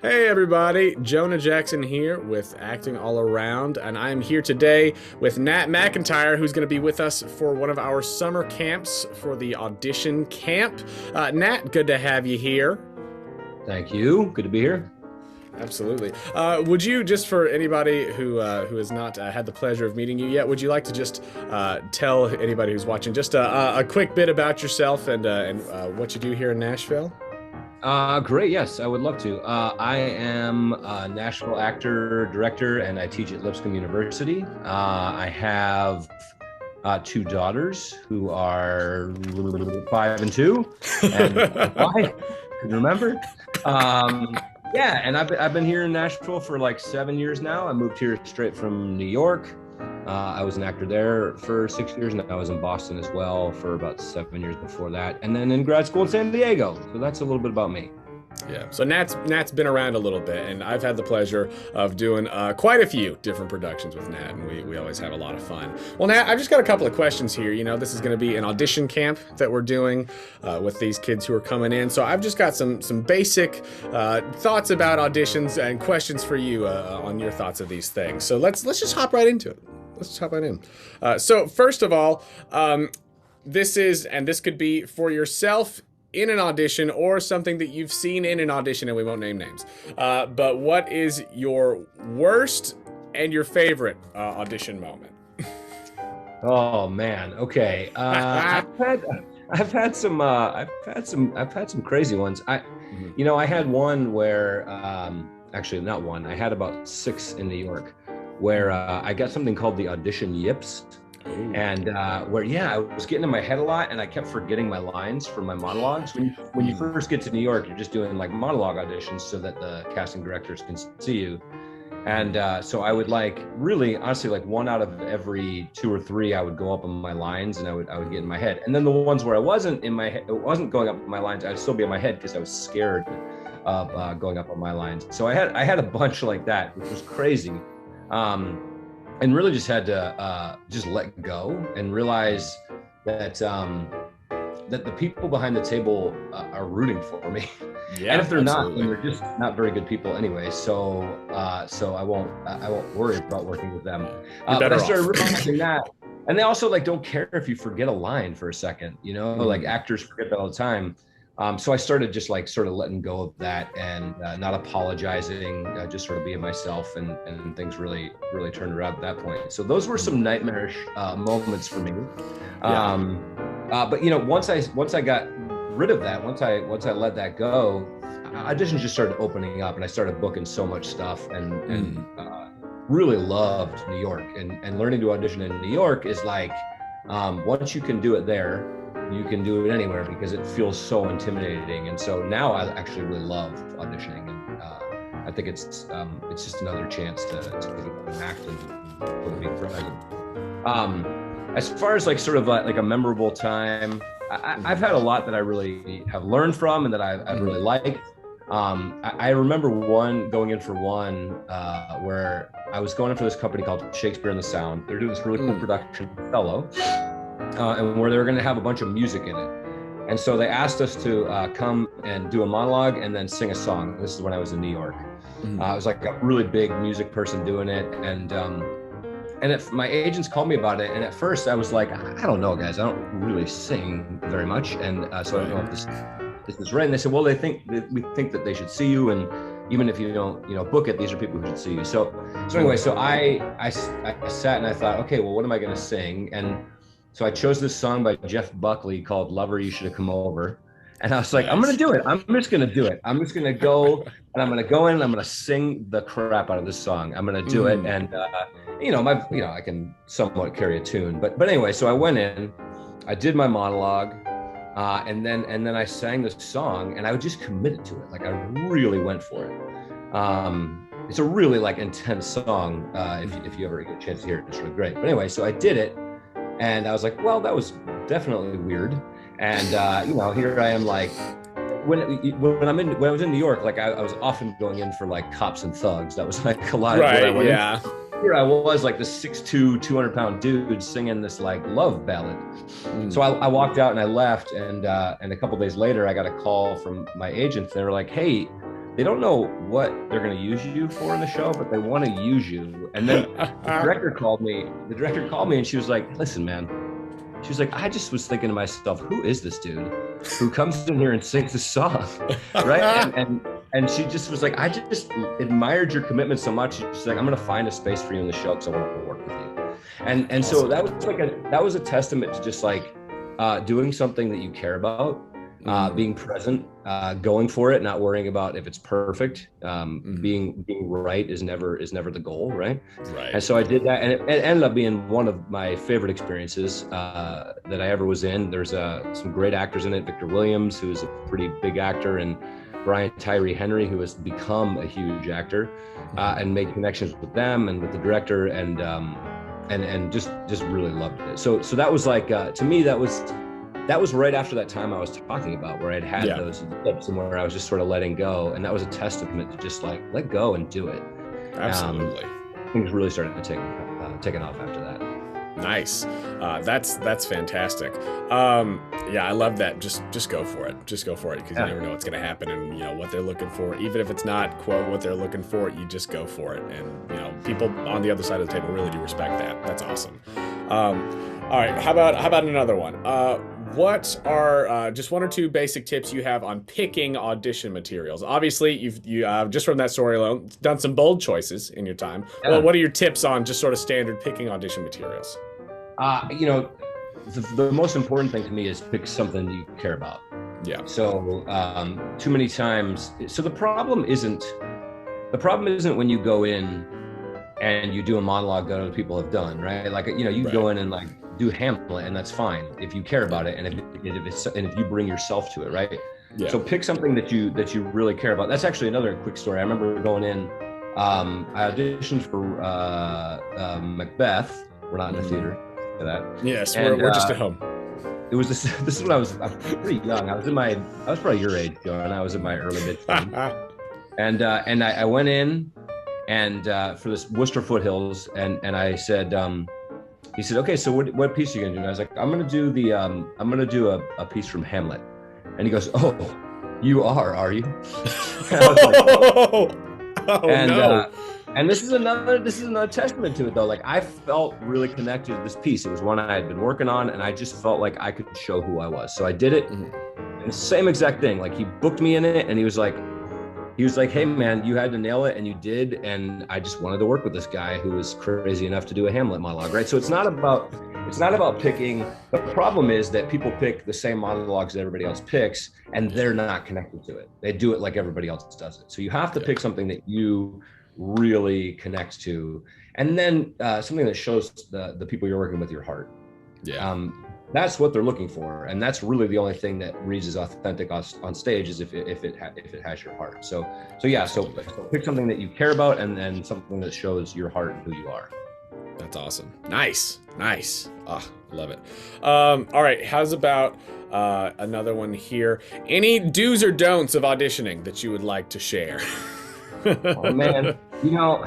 Hey everybody, Jonah Jackson here with Acting All Around, and I'm here today with Nat McIntyre, who's going to be with us for one of our summer camps for the audition camp. Nat, good to have you here. Thank you. Good to be here. Absolutely. Would you, just for anybody who has not had the pleasure of meeting you yet, would you like to just tell anybody who's watching just a quick bit about yourself and what you do here in Nashville? Great. Yes, I would love to. I am a Nashville actor, director, and I teach at Lipscomb University. I have two daughters who are 5 and 2, and why? Can you remember? Yeah, and I've been here in Nashville for like 7 years now. I moved here straight from New York. I was an actor there for 6 years, and I was in Boston as well for about 7 years before that, and then in grad school in San Diego. So that's a little bit about me. Yeah, so Nat's been around a little bit, and I've had the pleasure of doing quite a few different productions with Nat, and we always have a lot of fun. Well, Nat, I've just got a couple of questions here. You know, this is going to be an audition camp that we're doing with these kids who are coming in, so I've just got some basic thoughts about auditions and questions for you on your thoughts of these things. So let's just hop right into it. Let's just hop right in. So first of all, this could be for yourself in an audition or something that you've seen in an audition, and we won't name names. But what is your worst and your favorite audition moment? Oh man. Okay. I've had some crazy ones. I had one where actually not one. I had about 6 in New York where I got something called the audition yips. Ooh. And where I was getting in my head a lot, and I kept forgetting my lines for my monologues. When you first get to New York, you're just doing like monologue auditions so that the casting directors can see you. And so I would really honestly, like 1 out of every 2 or 3, I would go up on my lines, and I would get in my head. And then the ones where I wasn't in my head, it wasn't going up on my lines, I'd still be in my head because I was scared of going up on my lines. So I had a bunch like that, which was crazy. And really just had to just let go and realize that that the people behind the table are rooting for me. Yeah, and if they're not, then they're just not very good people anyway. So I won't worry about working with them. But I started realizing that, and they also don't care if you forget a line for a second. Like actors forget that all the time. So I started just sort of letting go of that and not apologizing, just sort of being myself, and things really turned around at that point. So those were some nightmarish moments for me. Yeah. But once I got rid of that, once I let that go, auditions just started opening up, and I started booking so much stuff, and really loved New York, and learning to audition in New York is once you can do it there, you can do it anywhere because it feels so intimidating. And so now I actually really love auditioning, and I think it's just another chance to get an act and be present. As far as sort of like a memorable time, I've had a lot that I really have learned from and that I've really liked. I remember going in for one where I was going in for this company called Shakespeare in the Sound. They're doing this really cool production, Fellow. And where they were going to have a bunch of music in it. And so they asked us to come and do a monologue and then sing a song. This is when I was in New York. I was like a really big music person doing it. And my agents called me about it. And at first I was like, I don't know, guys, I don't really sing very much. And so I don't know if this is right. And they said, well, we think that they should see you. And even if you don't, book it, these are people who should see you. So anyway, so I sat and I thought, okay, well, what am I going to sing? And so I chose this song by Jeff Buckley called Lover, You Should Have Come Over. And I was like, I'm going to do it. I'm just going to do it. I'm just going to go, and I'm going to go in and I'm going to sing the crap out of this song. I'm going to do it. And, I can somewhat carry a tune. But anyway, so I went in, I did my monologue, and then I sang this song, and I just committed to it. I really went for it. It's a really intense song. If you ever get a chance to hear it, it's really great. But anyway, so I did it. And I was like, well, that was definitely weird. And, here I am when I was in New York, I was often going in for Cops and Thugs. That was a lot of what I went in. Here I was the 6'2", 200-pound dude singing this love ballad. So I walked out and I left, and a couple days later I got a call from my agents. They were like, hey, they don't know what they're going to use you for in the show, but they want to use you. And then the director called me and she was like, listen, man, she was like, I just was thinking to myself, who is this dude who comes in here and sings this song, right? And she just was like, I just admired your commitment so much. She's like, I'm going to find a space for you in the show because I want to work with you. And so that was a testament to just like doing something that you care about, being present, going for it, not worrying about if it's perfect. Being right is never the goal, right? Right. And so I did that, and it ended up being one of my favorite experiences that I ever was in. There's some great actors in it. Victor Williams, who is a pretty big actor, and Brian Tyree Henry, who has become a huge actor, and made connections with them and with the director, and just really loved it. So that was like, to me, that was right after that time I was talking about, where I'd had those dips and where I was just sort of letting go. And that was a testament to just like, let go and do it. Absolutely. Things really started to taking off after that. Nice. That's fantastic. I love that. Just go for it. Just go for it, because you never know what's going to happen, and you know what they're looking for. Even if it's not quote what they're looking for, you just go for it. And you know, people on the other side of the table really do respect that. That's awesome. All right. How about another one? What are just one or two basic tips you have on picking audition materials? Obviously, you just from that story alone done some bold choices in your time. Yeah. Well, what are your tips on just sort of standard picking audition materials? You know, the most important thing to me is pick something you care about. Yeah. So too many times, so the problem isn't when you go in and you do a monologue that other people have done, right? Like, you know, you go in and like do Hamlet, and that's fine if you care about it, and if you bring yourself to it, right? Yeah. So pick something that you really care about. That's actually another quick story. I remember going in. I auditioned for Macbeth. We're not in the theater for that. Yes, we're just at home. It was this is when I was pretty young. I was probably your age, Joe, and I was in my early mid-20s. and I went in and for this Worcester Foothills, and I said, he said, okay, so what piece are you gonna do? And I was like, I'm gonna do a piece from Hamlet. And he goes, oh, you are you? And this is another testament to it, though. Like, I felt really connected to this piece. It was one I had been working on, and I just felt like I could show who I was. So I did it. And the same exact thing. Like, he booked me in it, and he was like, hey man, you had to nail it, and you did. And I just wanted to work with this guy who was crazy enough to do a Hamlet monologue, right? So it's not about picking. The problem is that people pick the same monologues that everybody else picks, and they're not connected to it. They do it like everybody else does it. So you have to pick something that you really connect to, and then something that shows the people you're working with your heart. That's what they're looking for, and that's really the only thing that reads as authentic on stage, is if it has your heart. So pick something that you care about, and then something that shows your heart and who you are. That's awesome. Nice. Oh, I love it. All right, how's about another one here? Any do's or don'ts of auditioning that you would like to share? Oh man, you know,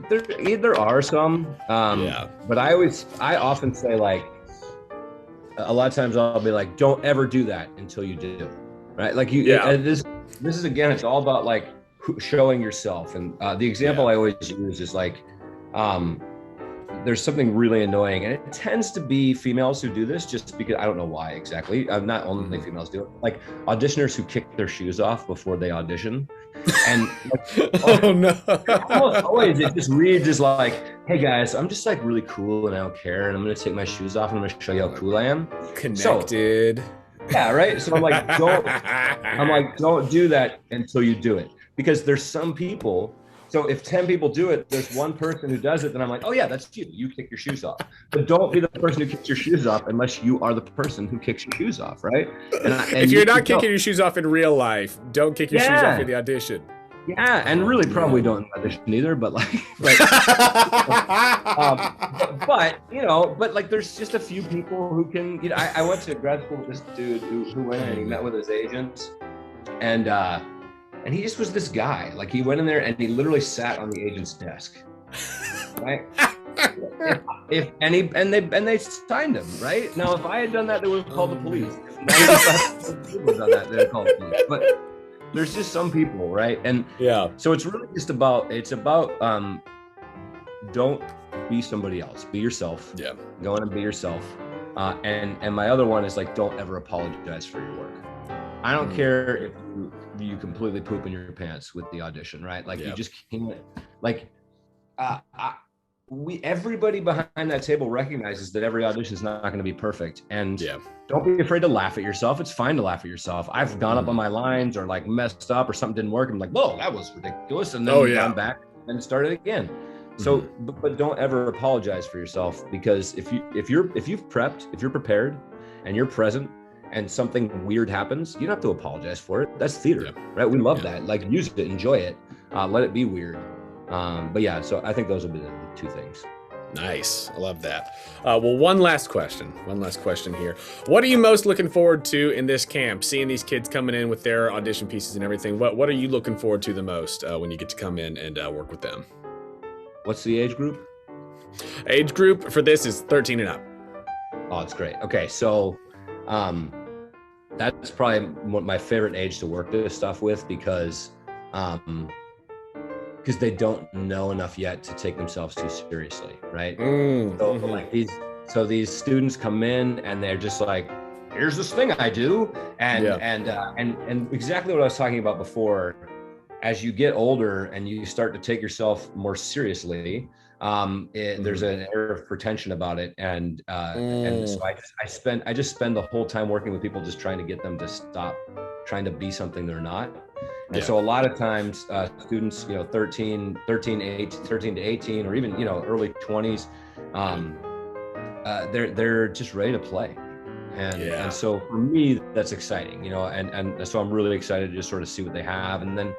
there are some, but I often say, like, a lot of times I'll be like, don't ever do that until you do, right? Like this is, again, it's all about like showing yourself. And the example I always use is like, there's something really annoying, and it tends to be females who do this, just because I don't know why exactly. Not only females do it, like auditioners who kick their shoes off before they audition. And oh no! Almost always it just reads as like, "Hey guys, I'm just like really cool and I don't care, and I'm gonna take my shoes off and I'm gonna show you how cool I am." Connected. So, yeah, right. So I'm like, don't do that until you do it, because there's some people. So if 10 people do it, there's one person who does it, then I'm like, oh yeah, that's you. You kick your shoes off. But don't be the person who kicks your shoes off unless you are the person who kicks your shoes off, right? And if you're not kicking your shoes off in real life, don't kick your shoes off in the audition. Yeah, and really probably don't audition either, but like, but like there's just a few people who can, you know, I went to grad school with this dude who went in and he met with his agent, and he just was this guy. Like, he went in there and he literally sat on the agent's desk, right? And they signed him, right? Now, if I had done that, they would have called the police. If 95% of people had done that, they'd have called the police. there's just some people, right? And Yeah. so it's really just about, don't be somebody else, be yourself. Yeah. Go in and be yourself. And my other one is like, don't ever apologize for your work. I don't care if you completely poop in your pants with the audition, right? Like you just can't, like, everybody behind that table recognizes that every audition is not going to be perfect. And don't be afraid to laugh at yourself. It's fine to laugh at yourself. I've gone up on my lines or like messed up or something didn't work. I'm like, whoa, that was ridiculous. And then gone back and started again. So, but don't ever apologize for yourself, because if you've prepped, if you're prepared and you're present and something weird happens, you don't have to apologize for it. That's theater, right? We love that. Like, use it, enjoy it, let it be weird. But yeah, so I think those would be the two things. Nice. I love that. Well, one last question here. What are you most looking forward to in this camp? Seeing these kids coming in with their audition pieces and everything. What are you looking forward to the most when you get to come in and work with them? What's the age group? Age group for this is 13 and up. Oh, it's great. Okay, so that's probably my favorite age to work this stuff with, because they don't know enough yet to take themselves too seriously, right? So these students come in and they're just like, here's this thing I do, and exactly what I was talking about before. As you get older and you start to take yourself more seriously, there's an air of pretension about it, and so I just spend the whole time working with people, just trying to get them to stop trying to be something they're not. And so a lot of times students, 13 to 18, or even early 20s, they're just ready to play. And so for me, that's exciting, and so I'm really excited to just sort of see what they have, and then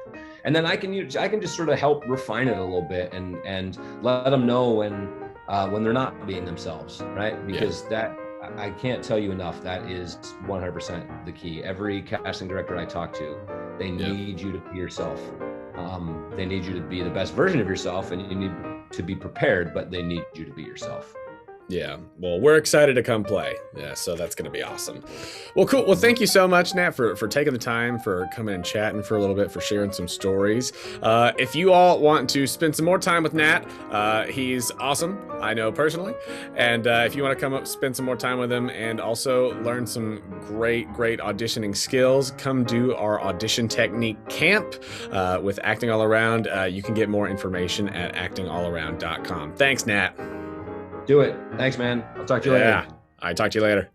I can just sort of help refine it a little bit and let them know when they're not being themselves, right? Because that, I can't tell you enough, that is 100% the key. Every casting director I talk to, they need you to be yourself. They need you to be the best version of yourself, and you need to be prepared, but they need you to be yourself. Yeah, well, we're excited to come play. Yeah, so that's going to be awesome. Well, cool. Well, thank you so much, Nat, for taking the time, for coming and chatting for a little bit, for sharing some stories. If you all want to spend some more time with Nat, he's awesome, I know personally. And if you want to come up, spend some more time with him, and also learn some great auditioning skills, come do our audition technique camp with Acting All Around. You can get more information at actingallaround.com. Thanks, Nat. Do it. Thanks, man. I'll talk to you later. I talk to you later.